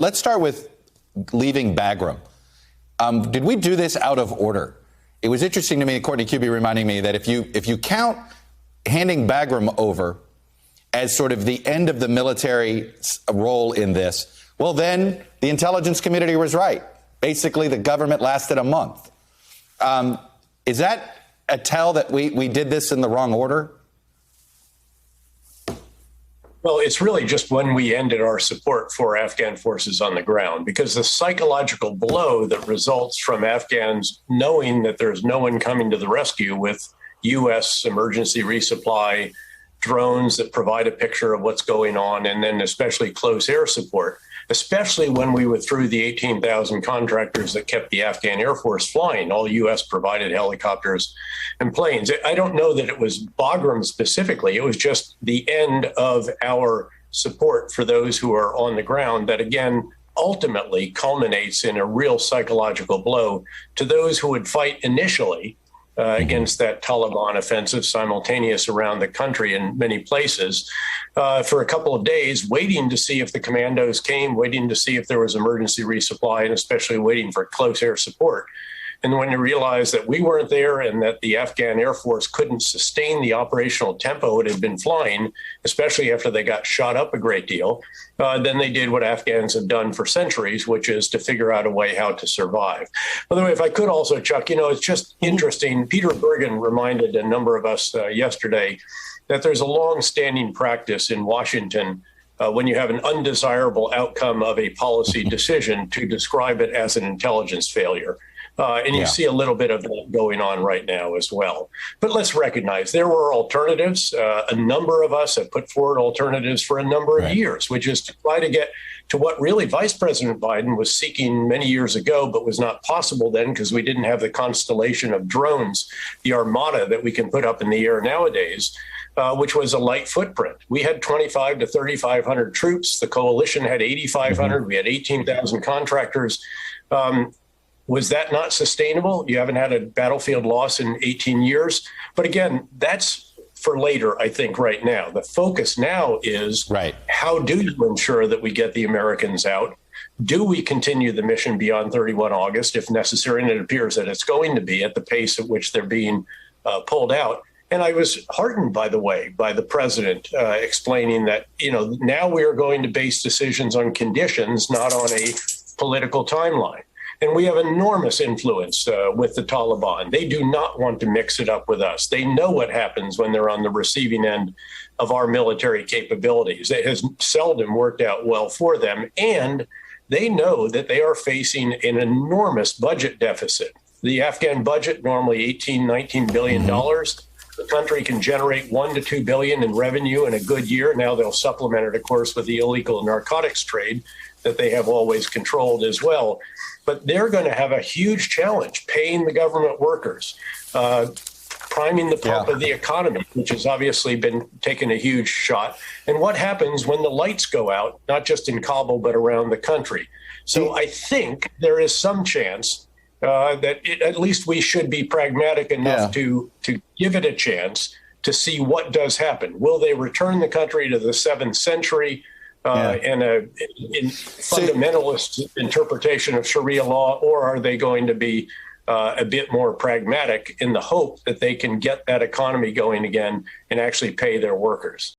let's start with leaving Bagram. Did we do this out of order? It was interesting to me, Courtney Kube reminding me that if you count handing Bagram over as sort of the end of the military role in this, well, then the intelligence community was right. Basically, the government lasted a month. Is that a tell that we did this in the wrong order? Well, it's really just when we ended our support for Afghan forces on the ground, because the psychological blow that results from Afghans knowing that there's no one coming to the rescue with U.S. emergency resupply, drones that provide a picture of what's going on, and then especially close air support, especially when we withdrew the 18,000 contractors that kept the Afghan Air Force flying, all U.S. provided helicopters and planes. I don't know that it was Bagram specifically. It was just the end of our support for those who are on the ground that, again, ultimately culminates in a real psychological blow to those who would fight initially against that Taliban offensive simultaneous around the country in many places for a couple of days, waiting to see if the commandos came, waiting to see if there was emergency resupply, and especially waiting for close air support. And when they realized that we weren't there and that the Afghan Air Force couldn't sustain the operational tempo it had been flying, especially after they got shot up a great deal, then they did what Afghans have done for centuries, which is to figure out a way how to survive. By the way, if I could also, Chuck, it's just interesting. Peter Bergen reminded a number of us yesterday that there's a long-standing practice in Washington when you have an undesirable outcome of a policy decision to describe it as an intelligence failure. And you see a little bit of that going on right now as well. But let's recognize there were alternatives. A number of us have put forward alternatives for a number of years, which is to try to get to what really Vice President Biden was seeking many years ago, but was not possible then because we didn't have the constellation of drones, the armada that we can put up in the air nowadays, which was a light footprint. We had 2,500 to 3,500 troops. The coalition had 8,500. We had 18,000 contractors. Was that not sustainable? You haven't had a battlefield loss in 18 years. But again, that's for later, I think, right now. The focus now is how do you ensure that we get the Americans out? Do we continue the mission beyond 31 August, if necessary? And it appears that it's going to be at the pace at which they're being pulled out. And I was heartened, by the way, by the president explaining that, now we are going to base decisions on conditions, not on a political timeline. And we have enormous influence with the Taliban. They do not want to mix it up with us. They know what happens when they're on the receiving end of our military capabilities. It has seldom worked out well for them. And they know that they are facing an enormous budget deficit. The Afghan budget, normally $18-19 billion. The country can generate $1 to $2 billion in revenue in a good year. Now they'll supplement it, of course, with the illegal narcotics trade that they have always controlled as well. But they're going to have a huge challenge paying the government workers, priming the pump of the economy, which has obviously been taking a huge shot. And what happens when the lights go out, not just in Kabul, but around the country? So I think there is some chance that at least we should be pragmatic enough to give it a chance to see what does happen. Will they return the country to the 7th century? And a fundamentalist interpretation of Sharia law, or are they going to be a bit more pragmatic in the hope that they can get that economy going again and actually pay their workers?